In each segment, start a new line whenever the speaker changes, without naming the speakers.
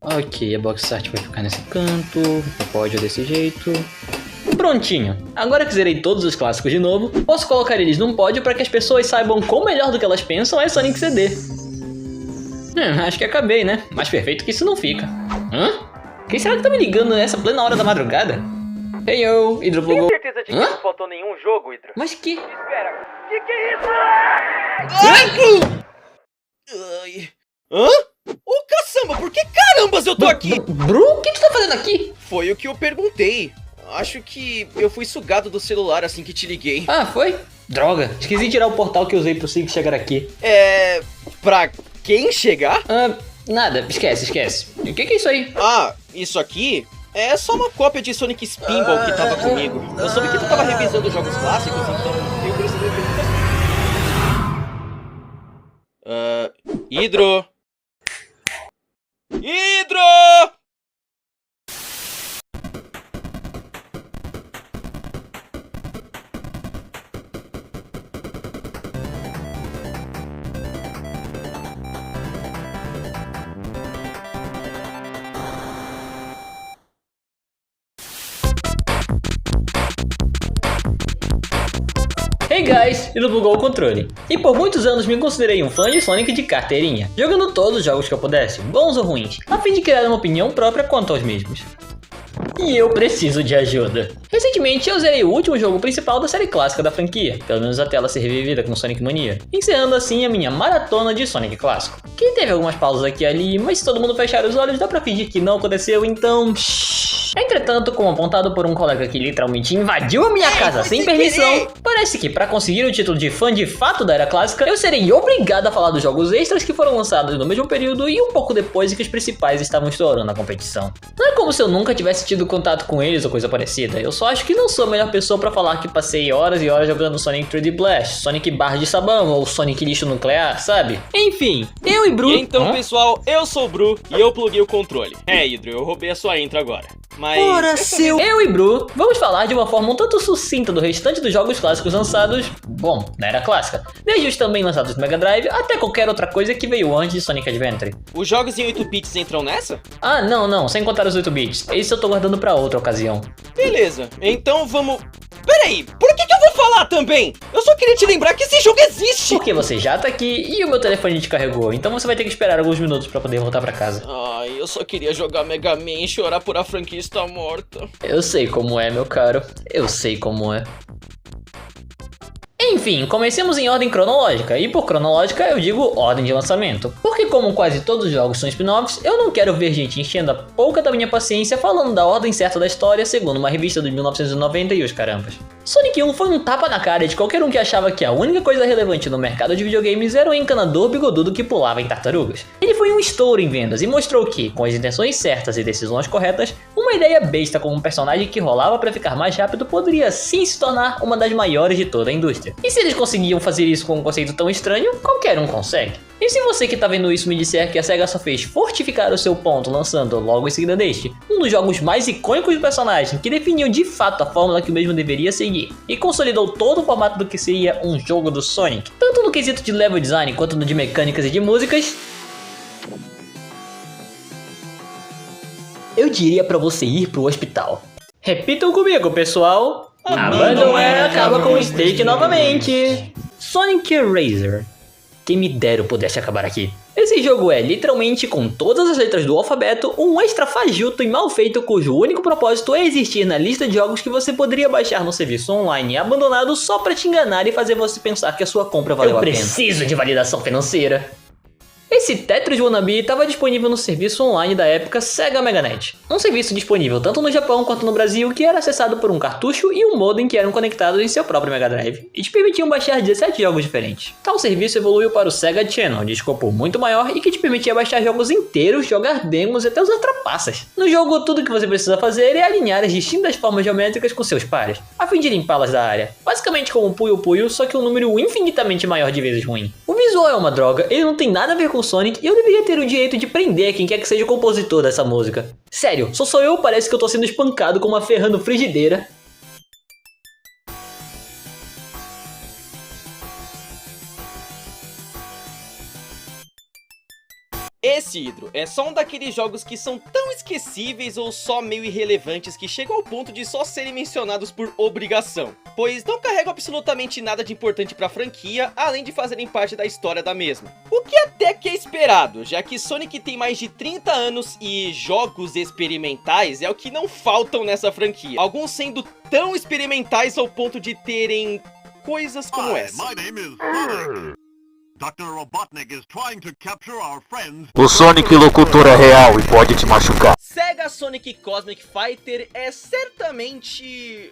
Ok, a box art vai ficar nesse canto, o pódio desse jeito. Prontinho. Agora que zerei todos os clássicos de novo, posso colocar eles num pódio para que as pessoas saibam quão melhor do que elas pensam é Sonic CD. Acho que acabei, né? Mais perfeito que isso não fica. Hã? Quem será que tá me ligando nessa plena hora da madrugada? Hey yo, Hydro plugou.
Tem certeza de que não faltou nenhum jogo, Hydro?
Mas que...
Espera, que é isso?
Ai. Hã? Ô caçamba, por que carambas eu tô aqui?
Bru, o que tu tá fazendo aqui?
Foi o que eu perguntei. Acho que eu fui sugado do celular assim que te liguei.
Ah, foi? Droga, esqueci de tirar o portal que eu usei pro Sig chegar aqui.
Pra quem chegar?
Nada, esquece. E o que é isso aí?
Ah, isso aqui é só uma cópia de Sonic Spinball que tava comigo. Eu soube que tu tava revisando jogos clássicos, então eu precisei perguntar. Hydro! Hydro!
Hey guys, ele bugou o controle. E por muitos anos me considerei um fã de Sonic de carteirinha, jogando todos os jogos que eu pudesse, bons ou ruins, a fim de criar uma opinião própria quanto aos mesmos. E eu preciso de ajuda. Recentemente eu zerei o último jogo principal da série clássica da franquia, pelo menos até ela ser revivida com Sonic Mania, encerrando assim a minha maratona de Sonic clássico. Que teve algumas pausas aqui e ali, mas se todo mundo fechar os olhos dá pra fingir que não aconteceu, então... Entretanto, como apontado por um colega que literalmente invadiu a minha casa sem permissão, parece que para conseguir o título de fã de fato da era clássica, eu serei obrigado a falar dos jogos extras que foram lançados no mesmo período e um pouco depois em que os principais estavam estourando na competição. Não é como se eu nunca tivesse tido contato com eles ou coisa parecida, eu só acho que não sou a melhor pessoa para falar que passei horas e horas jogando Sonic 3D Blast, Sonic Barra de Sabão ou Sonic Lixo Nuclear, sabe? Enfim, eu e Bru...
E então, pessoal, eu sou o Bru e eu pluguei o controle. Hydro, eu roubei a sua intro agora. Mas...
Eu e Bru vamos falar de uma forma um tanto sucinta do restante dos jogos clássicos lançados, bom, na era clássica, desde os também lançados no Mega Drive até qualquer outra coisa que veio antes de Sonic Adventure.
Os jogos em 8 bits entram nessa?
Ah, não, sem contar os 8 bits, esse eu tô guardando pra outra ocasião.
Beleza, então vamos... Peraí, por que eu vou falar também? Eu só queria te lembrar que esse jogo existe!
Porque você já tá aqui e o meu telefone descarregou, então você vai ter que esperar alguns minutos pra poder voltar pra casa.
Ai, eu só queria jogar Mega Man e chorar por a franquia estar morta.
Eu sei como é, meu caro, eu sei como é. Enfim, comecemos em ordem cronológica, e por cronológica eu digo ordem de lançamento. Porque como quase todos os jogos são spin-offs, eu não quero ver gente enchendo a pouca da minha paciência falando da ordem certa da história segundo uma revista de 1990 e os carambas. Sonic 1 foi um tapa na cara de qualquer um que achava que a única coisa relevante no mercado de videogames era o encanador bigodudo que pulava em tartarugas. Ele foi um estouro em vendas e mostrou que, com as intenções certas e decisões corretas, uma ideia besta com um personagem que rolava para ficar mais rápido poderia sim se tornar uma das maiores de toda a indústria. E se eles conseguiam fazer isso com um conceito tão estranho, qualquer um consegue. E se você que tá vendo isso me disser que a SEGA só fez fortificar o seu ponto lançando logo em seguida deste, um dos jogos mais icônicos do personagem que definiu de fato a fórmula que o mesmo deveria seguir, e consolidou todo o formato do que seria um jogo do Sonic, tanto no quesito de level design quanto no de mecânicas e de músicas, eu diria pra você ir pro hospital. Repitam comigo, pessoal! Abandonware acaba com o Stage novamente! Sonic Eraser. Quem me dera eu pudesse acabar aqui. Esse jogo é, literalmente, com todas as letras do alfabeto, um extra fajuto e mal feito cujo único propósito é existir na lista de jogos que você poderia baixar no serviço online abandonado só pra te enganar e fazer você pensar que a sua compra valeu a pena. Eu preciso de validação financeira. Esse Tetris Wannabe estava disponível no serviço online da época Sega Meganet, um serviço disponível tanto no Japão quanto no Brasil que era acessado por um cartucho e um modem que eram conectados em seu próprio Mega Drive e te permitiam baixar 17 jogos diferentes. Tal serviço evoluiu para o Sega Channel, de escopo muito maior e que te permitia baixar jogos inteiros, jogar demos e até usar trapaças. No jogo, tudo que você precisa fazer é alinhar as distintas formas geométricas com seus pares, a fim de limpá-las da área, basicamente como um Puyo Puyo, só que um número infinitamente maior de vezes ruim. O visual é uma droga, ele não tem nada a ver com Sonic e eu deveria ter o direito de prender quem quer que seja o compositor dessa música. Sério, só eu, parece que eu tô sendo espancado com uma ferrando frigideira.
Esse, Hidro, é só um daqueles jogos que são tão esquecíveis ou só meio irrelevantes que chegam ao ponto de só serem mencionados por obrigação, pois não carregam absolutamente nada de importante pra franquia, além de fazerem parte da história da mesma. O que até que é esperado, já que Sonic tem mais de 30 anos e jogos experimentais é o que não faltam nessa franquia, alguns sendo tão experimentais ao ponto de terem coisas como essa.
My name is Sonic. Dr. Robotnik is trying to capture our friends.
O Sonic locutor é real e pode te machucar.
Sega Sonic Cosmic Fighter é certamente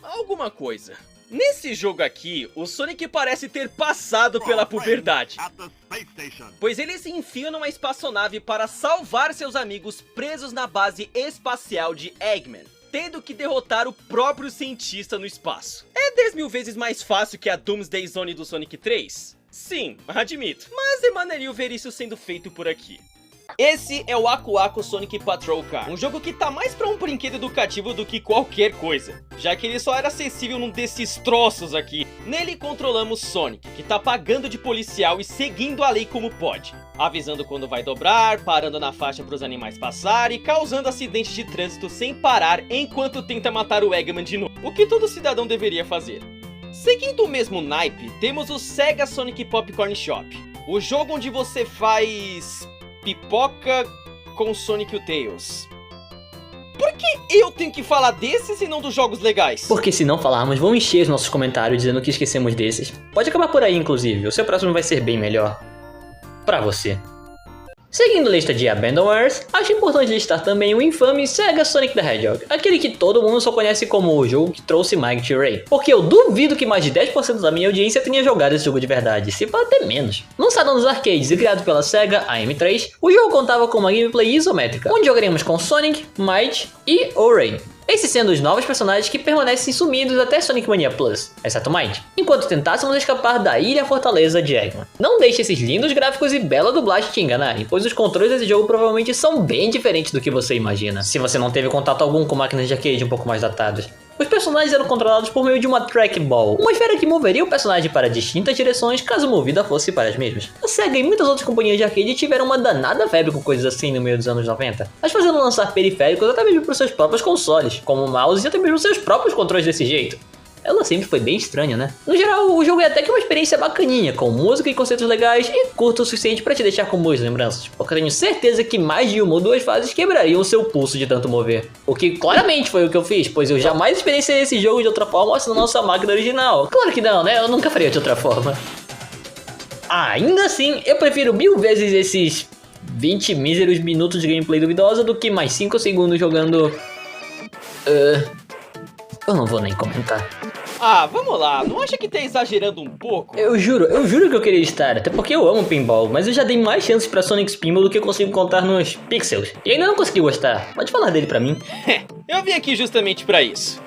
alguma coisa. Nesse jogo aqui, o Sonic parece ter passado pela puberdade,
At the space station.
pois ele se enfia numa espaçonave para salvar seus amigos presos na base espacial de Eggman, tendo que derrotar o próprio cientista no espaço. É 10 mil vezes mais fácil que a Doomsday Zone do Sonic 3? Sim, admito, mas é maneirinho ver isso sendo feito por aqui. Esse é o Aku Aku Sonic Patrol Car, um jogo que tá mais pra um brinquedo educativo do que qualquer coisa, já que ele só era acessível num desses troços aqui. Nele controlamos Sonic, que tá pagando de policial e seguindo a lei como pode, avisando quando vai dobrar, parando na faixa pros animais passarem e causando acidentes de trânsito sem parar enquanto tenta matar o Eggman de novo, o que todo cidadão deveria fazer. Seguindo o mesmo naipe, temos o Sega Sonic Popcorn Shop, o jogo onde você faz pipoca com Sonic e o Tails. Por que eu tenho que falar desses e não dos jogos legais?
Porque se não falarmos, vão encher os nossos comentários dizendo que esquecemos desses. Pode acabar por aí, inclusive. O seu próximo vai ser bem melhor. Pra você. Seguindo a lista de Abandonwares, acho importante listar também o infame Sega Sonic the Hedgehog, aquele que todo mundo só conhece como o jogo que trouxe Mighty Ray, porque eu duvido que mais de 10% da minha audiência tenha jogado esse jogo de verdade, se pá até menos. Lançado nos arcades e criado pela Sega AM3, o jogo contava com uma gameplay isométrica, onde jogaremos com Sonic, Mighty e O-Ray. Esses sendo os novos personagens que permanecem sumidos até Sonic Mania Plus, exceto Mighty, enquanto tentássemos escapar da ilha fortaleza de Eggman. Não deixe esses lindos gráficos e bela dublagem te enganarem, pois os controles desse jogo provavelmente são bem diferentes do que você imagina, se você não teve contato algum com máquinas de arcade um pouco mais datadas. Os personagens eram controlados por meio de uma trackball, uma esfera que moveria o personagem para distintas direções caso movida fosse para as mesmas. A Sega e muitas outras companhias de arcade tiveram uma danada febre com coisas assim no meio dos anos 90, mas fazendo lançar periféricos até mesmo para os seus próprios consoles, como o mouse e até mesmo seus próprios controles desse jeito. Ela sempre foi bem estranha, né? No geral, o jogo é até que uma experiência bacaninha, com música e conceitos legais e curto o suficiente para te deixar com boas lembranças, porque eu tenho certeza que mais de uma ou duas fases quebrariam o seu pulso de tanto mover. O que claramente foi o que eu fiz, pois eu jamais experienciei esse jogo de outra forma assinando nossa máquina original. Claro que não, né? Eu nunca faria de outra forma. Ainda assim, eu prefiro 1000 vezes esses 20 míseros minutos de gameplay duvidosa do que mais 5 segundos jogando... Eu não vou nem comentar.
Ah, vamos lá, não acha que tá exagerando um pouco?
Eu juro que eu queria estar, até porque eu amo pinball, mas eu já dei mais chances pra Sonic Pinball do que eu consigo contar nos Pixels, e ainda não consegui gostar. Pode falar dele pra mim.
Eu vim aqui justamente pra isso.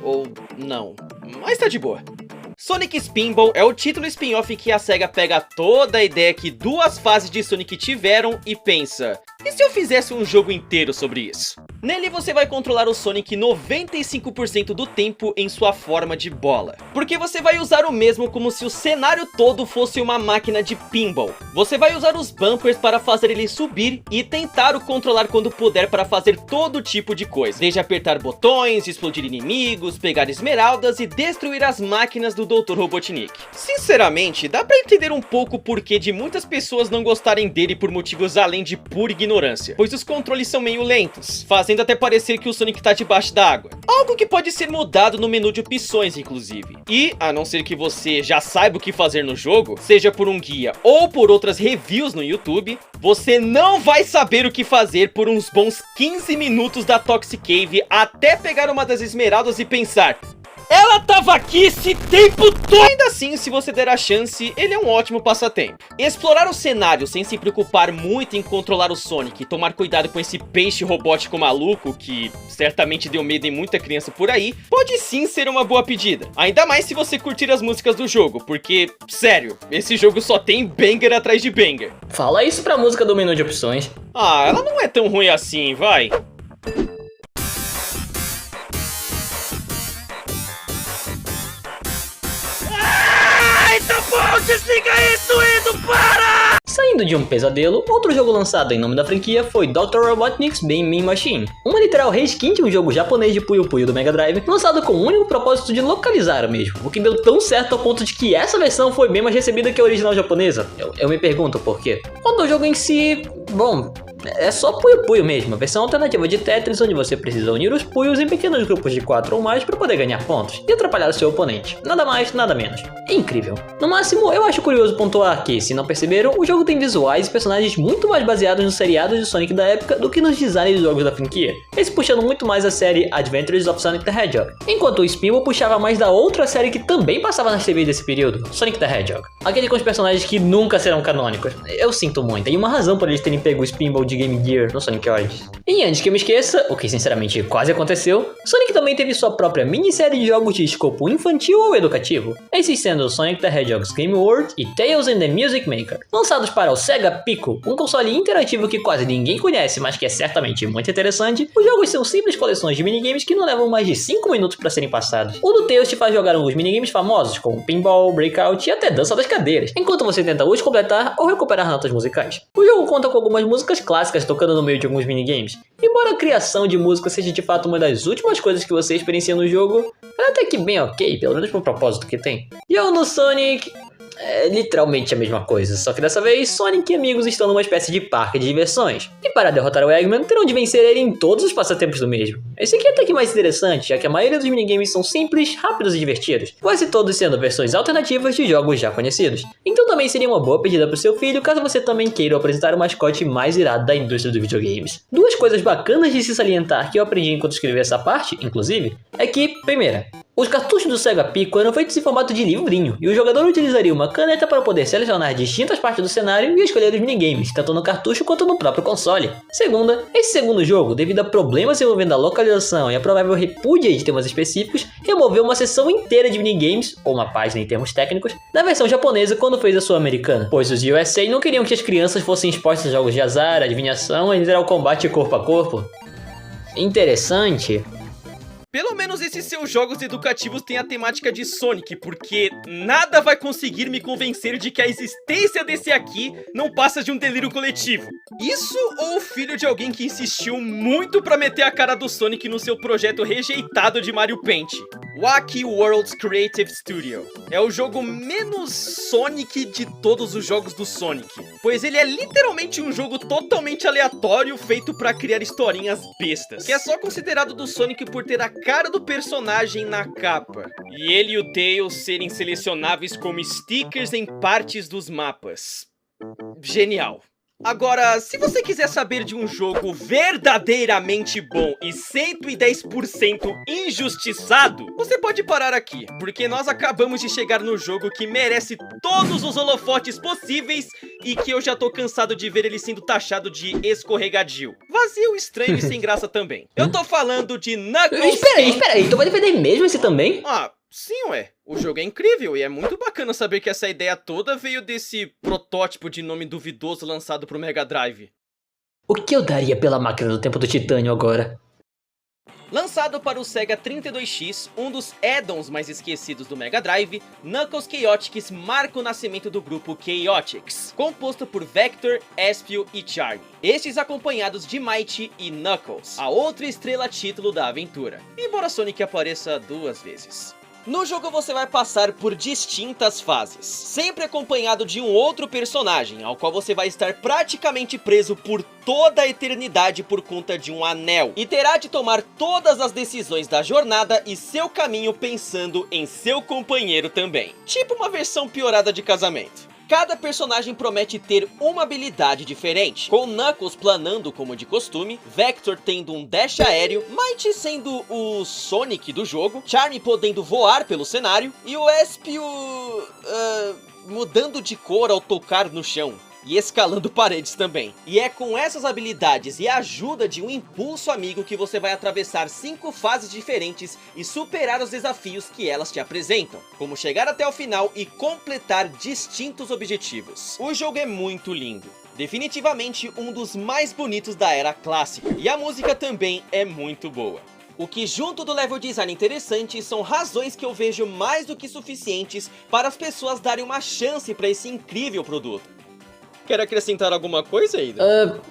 Ou não, mas tá de boa. Sonic Spinball é o título spin-off que a Sega pega toda a ideia que duas fases de Sonic tiveram e pensa: e se eu fizesse um jogo inteiro sobre isso? Nele você vai controlar o Sonic 95% do tempo em sua forma de bola, porque você vai usar o mesmo como se o cenário todo fosse uma máquina de pinball. Você vai usar os bumpers para fazer ele subir e tentar o controlar quando puder para fazer todo tipo de coisa, desde apertar botões, explodir inimigos, pegar esmeraldas e destruir as máquinas do Dr. Robotnik. Sinceramente, dá pra entender um pouco o porquê de muitas pessoas não gostarem dele por motivos além de pura ignorância, pois os controles são meio lentos, fazendo até parecer que o Sonic tá debaixo d'água. Algo que pode ser mudado no menu de opções, inclusive. E, a não ser que você já saiba o que fazer no jogo, seja por um guia ou por outras reviews no YouTube, você não vai saber o que fazer por uns bons 15 minutos da Toxic Cave até pegar uma das esmeraldas e pensar: ela tava aqui esse tempo todo! Ainda assim, se você der a chance, ele é um ótimo passatempo. Explorar o cenário sem se preocupar muito em controlar o Sonic e tomar cuidado com esse peixe robótico maluco, que certamente deu medo em muita criança por aí, pode sim ser uma boa pedida. Ainda mais se você curtir as músicas do jogo, porque, sério, esse jogo só tem banger atrás de banger.
Fala isso pra música do menu de opções.
Ah, ela não é tão ruim assim, vai.
Ai, tá bom, desliga isso, Edu, para!
Saindo de um pesadelo, outro jogo lançado em nome da franquia foi Dr. Robotnik's Beam Me Machine, uma literal reskin de um jogo japonês de Puyo Puyo do Mega Drive, lançado com o único propósito de localizar o mesmo, o que deu tão certo ao ponto de que essa versão foi bem mais recebida que a original japonesa. Eu me pergunto por quê. Quanto ao jogo em si, bom, é só Puyo Puyo mesmo, a versão alternativa de Tetris, onde você precisa unir os Puyos em pequenos grupos de 4 ou mais para poder ganhar pontos e atrapalhar o seu oponente. Nada mais, nada menos. Incrível. No máximo, eu acho curioso pontuar que, se não perceberam, o jogo tem visuais e personagens muito mais baseados nos seriados de Sonic da época do que nos designs dos jogos da franquia, esse puxando muito mais a série Adventures of Sonic the Hedgehog, enquanto o Spinball puxava mais da outra série que também passava nas TVs desse período, Sonic the Hedgehog, aquele com os personagens que nunca serão canônicos. Eu sinto muito, tem uma razão por eles terem pego o Spinball de Game Gear no Sonic Origins. E antes que eu me esqueça, o que sinceramente quase aconteceu, Sonic também teve sua própria minissérie de jogos de escopo infantil ou educativo, esses sendo Sonic the Hedgehog's Game World e Tales in the Music Maker, lançados para o Sega Pico, um console interativo que quase ninguém conhece, mas que é certamente muito interessante. Os jogos são simples coleções de minigames que não levam mais de 5 minutos para serem passados. O do Tales te faz jogar alguns minigames famosos, como Pinball, Breakout e até Dança das Cadeiras, enquanto você tenta os completar ou recuperar notas musicais. O jogo conta com algumas músicas clássicas tocando no meio de alguns minigames. Embora a criação de música seja de fato uma das últimas coisas que você experiencia no jogo, ela é até que bem ok, pelo menos pro propósito que tem. E eu no Sonic... é literalmente a mesma coisa, só que dessa vez Sonic e amigos estão numa espécie de parque de diversões. E para derrotar o Eggman, terão de vencer ele em todos os passatempos do mesmo. Esse aqui é até que mais interessante, já que a maioria dos minigames são simples, rápidos e divertidos, quase todos sendo versões alternativas de jogos já conhecidos. Então também seria uma boa pedida pro seu filho, caso você também queira apresentar o mascote mais irado da indústria dos videogames. Duas coisas bacanas de se salientar que eu aprendi enquanto escrevi essa parte, inclusive, é que, primeira, os cartuchos do Sega Pico eram feitos em formato de livrinho, e o jogador utilizaria uma caneta para poder selecionar distintas partes do cenário e escolher os minigames, tanto no cartucho quanto no próprio console. Segunda, esse segundo jogo, devido a problemas envolvendo a localização e a provável repúdia de temas específicos, removeu uma seção inteira de minigames, ou uma página em termos técnicos, da versão japonesa quando fez a sua americana, pois os USA não queriam que as crianças fossem expostas a jogos de azar, adivinhação e ao combate corpo a corpo. Interessante.
Pelo menos esses seus jogos educativos têm a temática de Sonic, porque nada vai conseguir me convencer de que a existência desse aqui não passa de um delírio coletivo. Isso ou o filho de alguém que insistiu muito pra meter a cara do Sonic no seu projeto rejeitado de Mario Paint. Wacky Worlds Creative Studio é o jogo menos Sonic de todos os jogos do Sonic, pois ele é literalmente um jogo totalmente aleatório feito pra criar historinhas bestas, que é só considerado do Sonic por ter a cara do personagem na capa, e ele e o Tails serem selecionáveis como stickers em partes dos mapas. Genial. Agora, se você quiser saber de um jogo verdadeiramente bom e 110% injustiçado, você pode parar aqui, porque nós acabamos de chegar no jogo que merece todos os holofotes possíveis e que eu já tô cansado de ver ele sendo taxado de escorregadio. Vazio, estranho e sem graça também. Eu tô falando de Knuckles...
Espera aí, tu vai defender mesmo esse também?
Ah, sim, ué. O jogo é incrível e é muito bacana saber que essa ideia toda veio desse protótipo de nome duvidoso lançado pro Mega Drive.
O que eu daria pela máquina do tempo do titânio agora?
Lançado para o Sega 32X, um dos add-ons mais esquecidos do Mega Drive, Knuckles Chaotix marca o nascimento do grupo Chaotix, composto por Vector, Espio e Charmy. Estes acompanhados de Mighty e Knuckles, a outra estrela título da aventura, embora Sonic apareça 2 vezes. No jogo você vai passar por distintas fases, sempre acompanhado de um outro personagem, ao qual você vai estar praticamente preso por toda a eternidade por conta de um anel, e terá de tomar todas as decisões da jornada e seu caminho pensando em seu companheiro também, tipo uma versão piorada de casamento. Cada personagem promete ter uma habilidade diferente, com Knuckles planando como de costume, Vector tendo um dash aéreo, Mighty sendo o Sonic do jogo, Charmy podendo voar pelo cenário, e o Espio... mudando de cor ao tocar no chão. E escalando paredes também. E é com essas habilidades e a ajuda de um impulso amigo que você vai atravessar 5 fases diferentes e superar os desafios que elas te apresentam, como chegar até o final e completar distintos objetivos. O jogo é muito lindo, definitivamente um dos mais bonitos da era clássica, e a música também é muito boa. O que, junto do level design interessante, são razões que eu vejo mais do que suficientes para as pessoas darem uma chance para esse incrível produto. Quer acrescentar alguma coisa, Hydra?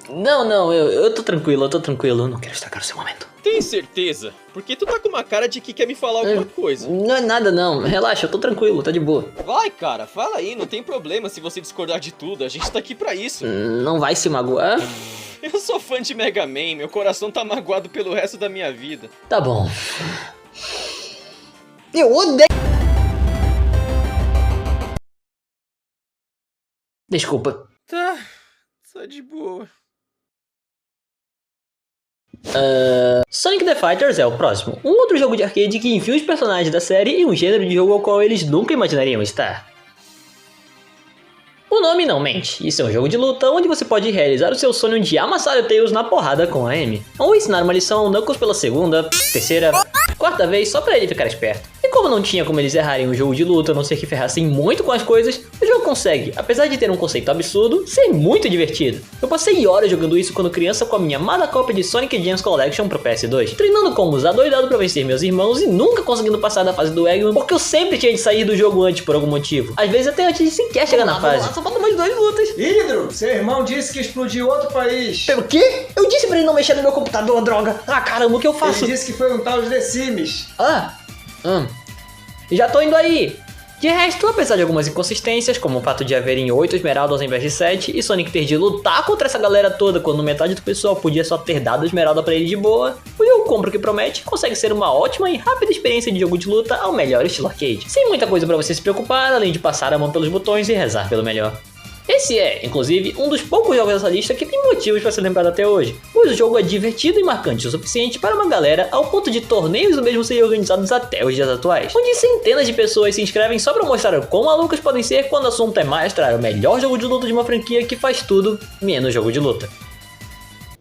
Não, eu tô tranquilo, Não quero estragar o seu momento.
Tem certeza? Porque tu tá com uma cara de que quer me falar alguma coisa.
Não é nada não, relaxa, eu tô tranquilo, tá de boa.
Vai, cara, fala aí, não tem problema se você discordar de tudo, a gente tá aqui pra isso.
Não vai se magoar?
Eu sou fã de Mega Man, meu coração tá magoado pelo resto da minha vida.
Tá bom. Eu odeio... Desculpa.
Tá de boa.
Sonic the Fighters é o próximo. Um outro jogo de arcade que enfia os personagens da série em um gênero de jogo ao qual eles nunca imaginariam estar. O nome não mente, isso é um jogo de luta onde você pode realizar o seu sonho de amassar o Tails na porrada com a Amy, ou ensinar uma lição ao Knuckles pela segunda, terceira, quarta vez só pra ele ficar esperto. E como não tinha como eles errarem um jogo de luta a não ser que ferrassem muito com as coisas, o jogo consegue, apesar de ter um conceito absurdo, ser muito divertido. Eu passei horas jogando isso quando criança com a minha amada cópia de Sonic Gems Collection pro PS2, treinando como usar doidado pra vencer meus irmãos e nunca conseguindo passar da fase do Eggman, porque eu sempre tinha de sair do jogo antes por algum motivo, às vezes até antes de sequer chegar na fase. Só faltam mais 2 lutas.
Hydro, seu irmão disse que explodiu outro país.
Pelo quê? Eu disse pra ele não mexer no meu computador, droga. Ah, caramba, o que eu faço?
Ele disse que foi um tal de The Sims.
Já tô indo aí. De resto, apesar de algumas inconsistências, como o fato de haverem 8 esmeraldas ao invés de 7, e Sonic ter de lutar contra essa galera toda quando metade do pessoal podia só ter dado a esmeralda pra ele de boa, o jogo compra o que promete e consegue ser uma ótima e rápida experiência de jogo de luta ao melhor estilo arcade. Sem muita coisa pra você se preocupar, além de passar a mão pelos botões e rezar pelo melhor. Esse é, inclusive, um dos poucos jogos dessa lista que tem motivos para ser lembrado até hoje, pois o jogo é divertido e marcante o suficiente para uma galera ao ponto de torneios do mesmo serem organizados até os dias atuais, onde centenas de pessoas se inscrevem só para mostrar quão malucas podem ser quando o assunto é mostrar o melhor jogo de luta de uma franquia que faz tudo menos jogo de luta.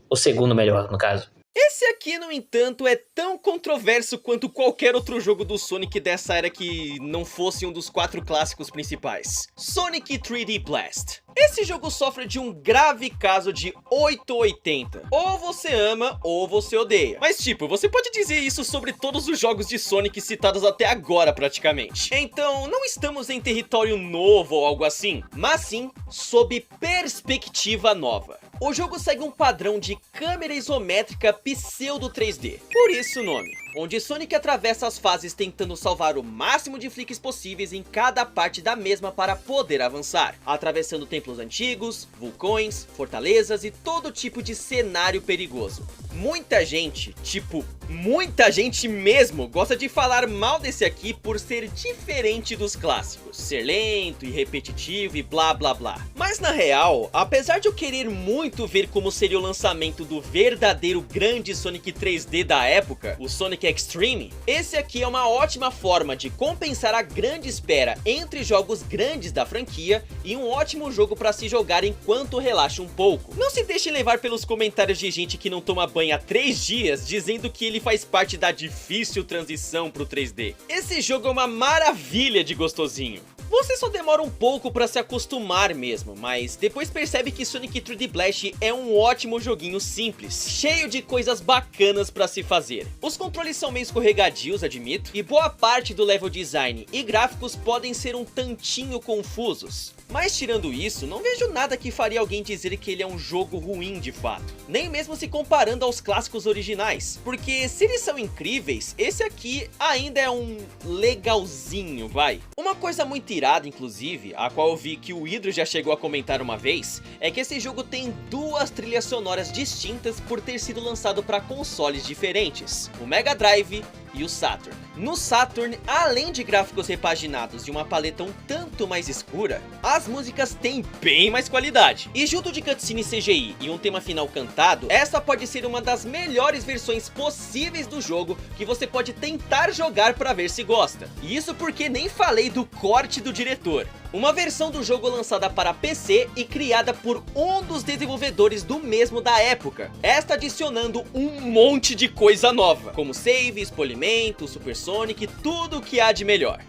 O segundo melhor, no caso.
Esse aqui, no entanto, é tão controverso quanto qualquer outro jogo do Sonic dessa era que não fosse um dos 4 clássicos principais. Sonic 3D Blast. Esse jogo sofre de um grave caso de 880. Ou você ama, ou você odeia. Mas tipo, você pode dizer isso sobre todos os jogos de Sonic citados até agora praticamente. Então, não estamos em território novo ou algo assim, mas sim sob perspectiva nova. O jogo segue um padrão de câmera isométrica pseudo 3D, por isso o nome, onde Sonic atravessa as fases tentando salvar o máximo de flicks possíveis em cada parte da mesma para poder avançar, atravessando templos antigos, vulcões, fortalezas e todo tipo de cenário perigoso. Muita gente, tipo, muita gente mesmo, gosta de falar mal desse aqui por ser diferente dos clássicos, ser lento e repetitivo e blá blá blá. Mas na real, apesar de eu querer muito ver como seria o lançamento do verdadeiro grande Sonic 3D da época, o Sonic Extreme, esse aqui é uma ótima forma de compensar a grande espera entre jogos grandes da franquia e um ótimo jogo para se jogar enquanto relaxa um pouco. Não se deixe levar pelos comentários de gente que não toma banho há 3 dias dizendo que ele faz parte da difícil transição pro 3D. Esse jogo é uma maravilha de gostosinho. Você só demora um pouco pra se acostumar mesmo, mas depois percebe que Sonic 3D Blast é um ótimo joguinho simples, cheio de coisas bacanas pra se fazer. Os controles são meio escorregadios, admito, e boa parte do level design e gráficos podem ser um tantinho confusos. Mas tirando isso, não vejo nada que faria alguém dizer que ele é um jogo ruim de fato, nem mesmo se comparando aos clássicos originais, porque se eles são incríveis, esse aqui ainda é um legalzinho, vai. Uma coisa muito irada, inclusive, a qual eu vi que o Hydro já chegou a comentar uma vez, é que esse jogo tem 2 trilhas sonoras distintas por ter sido lançado para consoles diferentes, o Mega Drive e o Saturn. No Saturn, além de gráficos repaginados e uma paleta um tanto mais escura, as músicas têm bem mais qualidade. E junto de cutscene CGI e um tema final cantado, essa pode ser uma das melhores versões possíveis do jogo que você pode tentar jogar para ver se gosta. E isso porque nem falei do corte do diretor. Uma versão do jogo lançada para PC e criada por um dos desenvolvedores do mesmo da época. Esta adicionando um monte de coisa nova, como saves, polimento, Super Sonic, tudo o que há de melhor.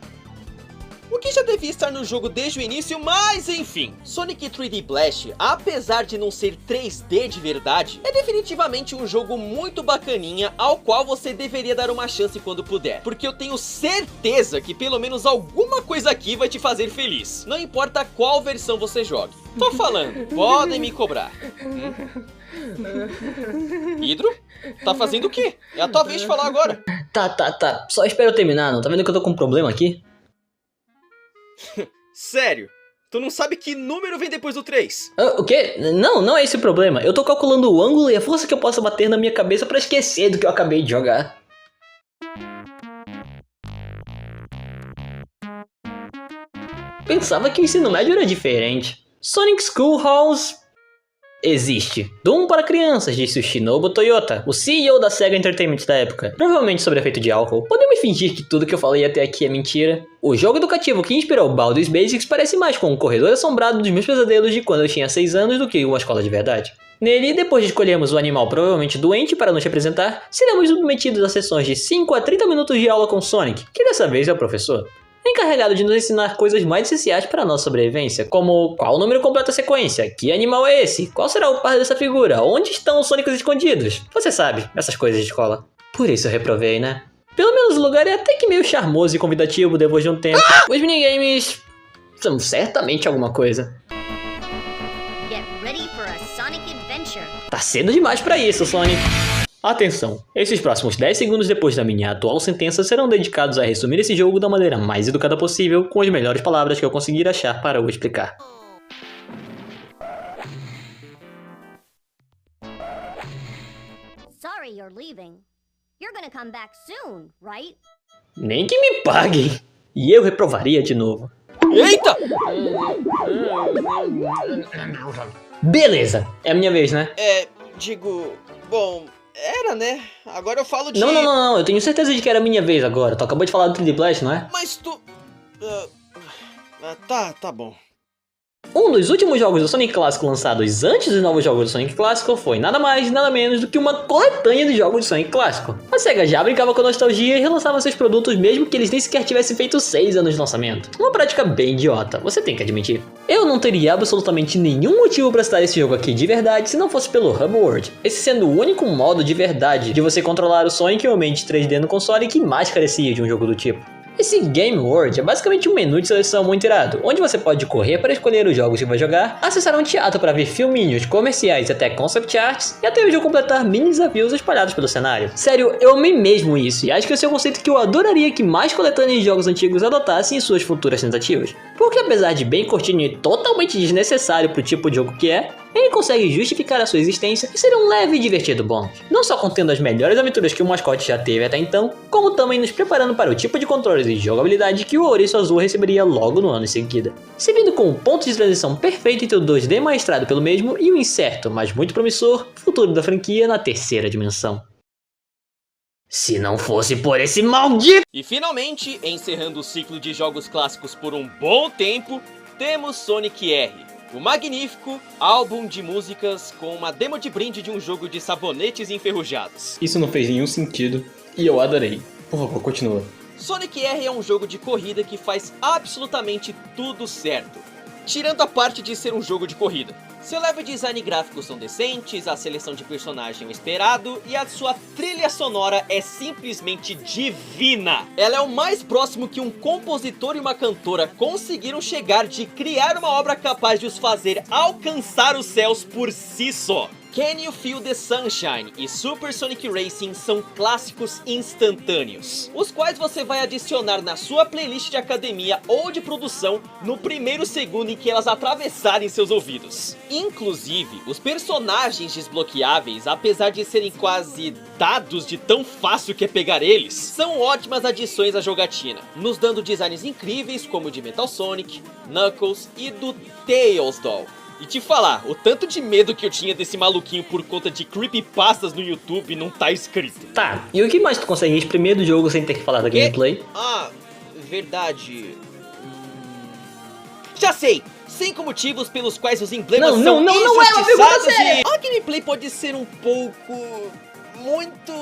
o que já devia estar no jogo desde o início, mas enfim. Sonic 3D Blast, apesar de não ser 3D de verdade, é definitivamente um jogo muito bacaninha, ao qual você deveria dar uma chance quando puder, porque eu tenho certeza que pelo menos alguma coisa aqui vai te fazer feliz, não importa qual versão você jogue. Tô falando, podem me cobrar. Hidro? Tá fazendo o quê? É a tua vez de falar agora.
Tá. Só espera eu terminar, não tá vendo que eu tô com um problema aqui?
Sério? Tu não sabe que número vem depois do 3?
O quê? Não é esse o problema. Eu tô calculando o ângulo e a força que eu posso bater na minha cabeça pra esquecer do que eu acabei de jogar. Pensava que o ensino médio era diferente. Sonic Schoolhouse existe. Doom para crianças, disse o Shinobu Toyota, o CEO da Sega Entertainment da época, provavelmente sobre efeito de álcool. Podemos fingir que tudo que eu falei até aqui é mentira? O jogo educativo que inspirou Baldur's Basics parece mais com um corredor assombrado dos meus pesadelos de quando eu tinha 6 anos do que uma escola de verdade. Nele, depois de escolhermos o animal provavelmente doente para nos representar, seremos submetidos a sessões de 5 a 30 minutos de aula com Sonic, que dessa vez é o professor, encarregado de nos ensinar coisas mais essenciais para a nossa sobrevivência, como qual o número completo da sequência, que animal é esse, qual será o par dessa figura, onde estão os Sonicos escondidos. Você sabe, essas coisas de escola. Por isso eu reprovei, né? Pelo menos o lugar é até que meio charmoso e convidativo depois de um tempo. Os minigames são certamente alguma coisa.
Get ready for a Sonic adventure.
Tá cedo demais pra isso, Sonic. Atenção, esses próximos 10 segundos depois da minha atual sentença serão dedicados a resumir esse jogo da maneira mais educada possível, com as melhores palavras que eu conseguir achar para o explicar.
Sorry you're leaving. You're gonna come back soon, right?
Nem que me paguem. E eu reprovaria de novo.
Eita!
Beleza, é a minha vez, né?
Bom, era, né? Agora eu falo de...
Não, eu tenho certeza de que era a minha vez agora. Tu acabou de falar do 3D Blast, não é?
Mas tu... tá bom.
Um dos últimos jogos do Sonic Clássico lançados antes dos novos jogos do Sonic Clássico foi nada mais e nada menos do que uma coletânea de jogos do Sonic Clássico. A SEGA já brincava com a nostalgia e relançava seus produtos mesmo que eles nem sequer tivessem feito 6 anos de lançamento. Uma prática bem idiota, você tem que admitir. Eu não teria absolutamente nenhum motivo para citar esse jogo aqui de verdade se não fosse pelo Hub World, esse sendo o único modo de verdade de você controlar o Sonic em um ambiente 3D no console que mais carecia de um jogo do tipo. Esse Game World é basicamente um menu de seleção muito irado, onde você pode correr para escolher os jogos que vai jogar, acessar um teatro para ver filminhos, comerciais e até concept arts, e até o jogo completar mini desafios espalhados pelo cenário. Sério, eu amei mesmo isso, e acho que esse é um conceito que eu adoraria que mais coletâneas de jogos antigos adotassem em suas futuras tentativas. Porque apesar de bem curtinho e totalmente desnecessário pro tipo de jogo que é, ele consegue justificar a sua existência e ser um leve e divertido bônus. Não só contendo as melhores aventuras que o mascote já teve até então, como também nos preparando para o tipo de controles e jogabilidade que o Ouriço Azul receberia logo no ano em seguida. Servindo com um ponto de transição perfeito entre o 2D maestrado pelo mesmo e o incerto, mas muito promissor, futuro da franquia na terceira dimensão. Se não fosse por esse maldito...
E finalmente, encerrando o ciclo de jogos clássicos por um bom tempo, temos Sonic R. O magnífico álbum de músicas com uma demo de brinde de um jogo de sabonetes enferrujados.
Isso não fez nenhum sentido e eu adorei. Por favor, continua.
Sonic R é um jogo de corrida que faz absolutamente tudo certo, tirando a parte de ser um jogo de corrida. Seu level design gráfico são decentes, a seleção de personagem é o esperado e a sua trilha sonora é simplesmente divina. Ela é o mais próximo que um compositor e uma cantora conseguiram chegar de criar uma obra capaz de os fazer alcançar os céus por si só. Can You Feel the Sunshine e Super Sonic Racing são clássicos instantâneos, os quais você vai adicionar na sua playlist de academia ou de produção no primeiro segundo em que elas atravessarem seus ouvidos. Inclusive, os personagens desbloqueáveis, apesar de serem quase dados de tão fácil que é pegar eles, são ótimas adições à jogatina, nos dando designs incríveis como o de Metal Sonic, Knuckles e do Tails Doll. E te falar, o tanto de medo que eu tinha desse maluquinho por conta de creepypastas no YouTube não tá escrito.
Tá, e o que mais tu consegue exprimir do jogo sem ter que falar da gameplay?
Verdade. Já sei! 5 motivos pelos quais os emblemas são
não é uma pergunta
injustiçados
séria.
e... A gameplay pode ser um pouco... muito...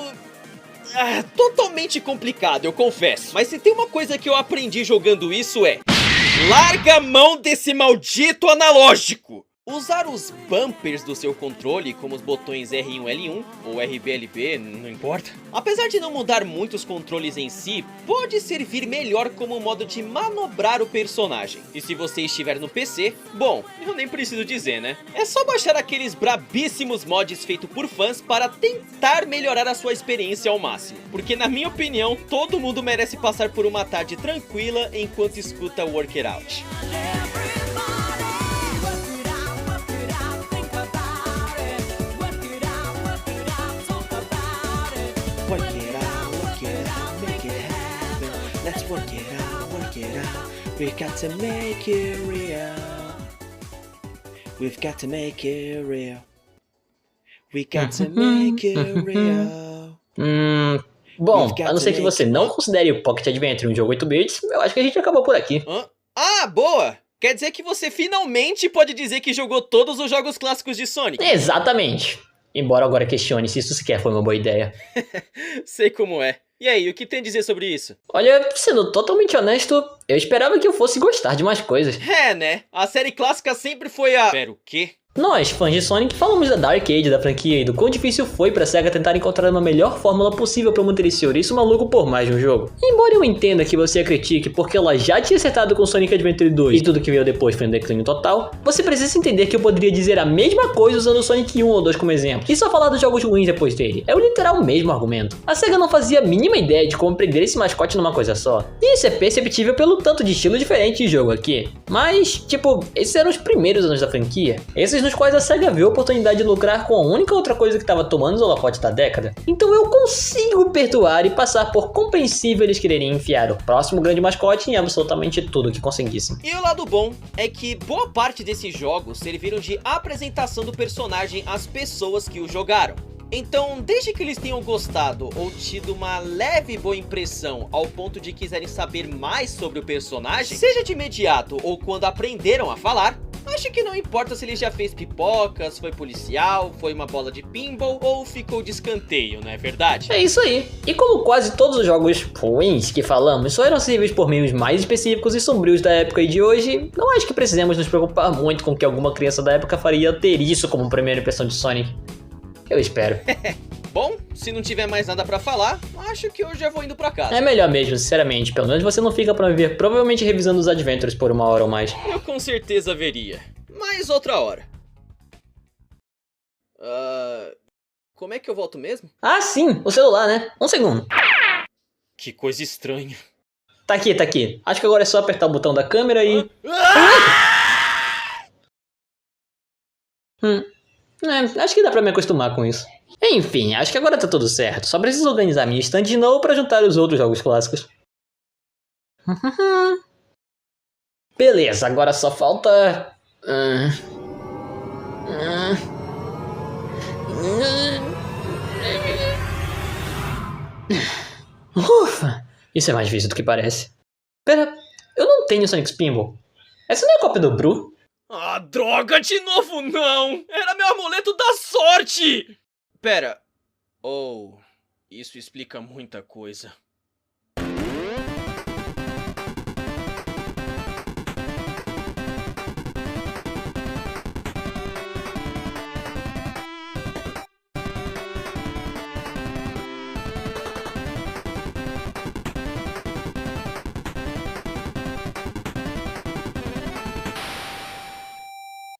totalmente complicado, eu confesso. Mas se tem uma coisa que eu aprendi jogando isso é... larga a mão desse maldito analógico! Usar os bumpers do seu controle, como os botões R1, L1 ou RB, não importa. Apesar de não mudar muito os controles em si, pode servir melhor como modo de manobrar o personagem. E se você estiver no PC, bom, eu nem preciso dizer, né? É só baixar aqueles brabíssimos mods feitos por fãs para tentar melhorar a sua experiência ao máximo. Porque na minha opinião, todo mundo merece passar por uma tarde tranquila enquanto escuta Work It Out. Work it out, make it happen. Let's work it out. We got to make it real. We've got to make it real. We got to make it real.
Bom, a não ser que você não considere o Pocket Adventure um jogo 8 bits, eu acho que a gente acabou por aqui.
Ah, boa! Quer dizer que você finalmente pode dizer que jogou todos os jogos clássicos de Sonic.
Exatamente. Embora agora questione se isso sequer foi uma boa ideia.
Sei como é. E aí, o que tem a dizer sobre isso?
Olha, sendo totalmente honesto, eu esperava que eu fosse gostar de mais coisas.
É, né? A série clássica sempre foi a... Pera, o quê?
Nós, fãs de Sonic, falamos da Dark Age da franquia e do quão difícil foi pra SEGA tentar encontrar uma melhor fórmula possível pra manter esse ouriço maluco por mais de um jogo. Embora eu entenda que você a critique porque ela já tinha acertado com Sonic Adventure 2 e tudo que veio depois foi um declínio total, você precisa entender que eu poderia dizer a mesma coisa usando o Sonic 1 ou 2 como exemplo, e só falar dos jogos ruins depois dele. É o literal mesmo argumento. A SEGA não fazia a mínima ideia de como prender esse mascote numa coisa só, e isso é perceptível pelo tanto de estilo diferente de jogo aqui. Mas, tipo, esses eram os primeiros anos da franquia, esses nos quais a SEGA viu a oportunidade de lucrar com a única outra coisa que estava tomando os holofotes da década. Então eu consigo perdoar e passar por compreensível eles quererem enfiar o próximo grande mascote em absolutamente tudo que conseguissem.
E o lado bom é que boa parte desses jogos serviram de apresentação do personagem às pessoas que o jogaram. Então, desde que eles tenham gostado ou tido uma leve boa impressão ao ponto de quiserem saber mais sobre o personagem, seja de imediato ou quando aprenderam a falar, acho que não importa se ele já fez pipocas, foi policial, foi uma bola de pinball ou ficou de escanteio, não é verdade?
É isso aí. E como quase todos os jogos ruins que falamos só eram acessíveis por meios mais específicos e sombrios da época e de hoje, não acho que precisemos nos preocupar muito com que alguma criança da época faria ter isso como primeira impressão de Sonic. Eu espero.
Bom, se não tiver mais nada pra falar, acho que eu já vou indo pra casa.
É melhor mesmo, sinceramente. Pelo menos você não fica pra viver provavelmente revisando os Adventures por 1 hora ou mais.
Eu com certeza veria. Mas outra hora. Como é que eu volto mesmo?
Ah, sim, o celular, né? Um segundo.
Que coisa estranha.
Tá aqui. Acho que agora é só apertar o botão da câmera e... acho que dá pra me acostumar com isso. Enfim, acho que agora tá tudo certo. Só preciso organizar minha estante de novo pra juntar os outros jogos clássicos. Beleza, agora só falta... Ufa, isso é mais difícil do que parece. Pera, eu não tenho Sonic Spinball. Essa não é a cópia do Bru?
Ah, droga, de novo não! Era meu amuleto da sorte! Pera. Isso explica muita coisa.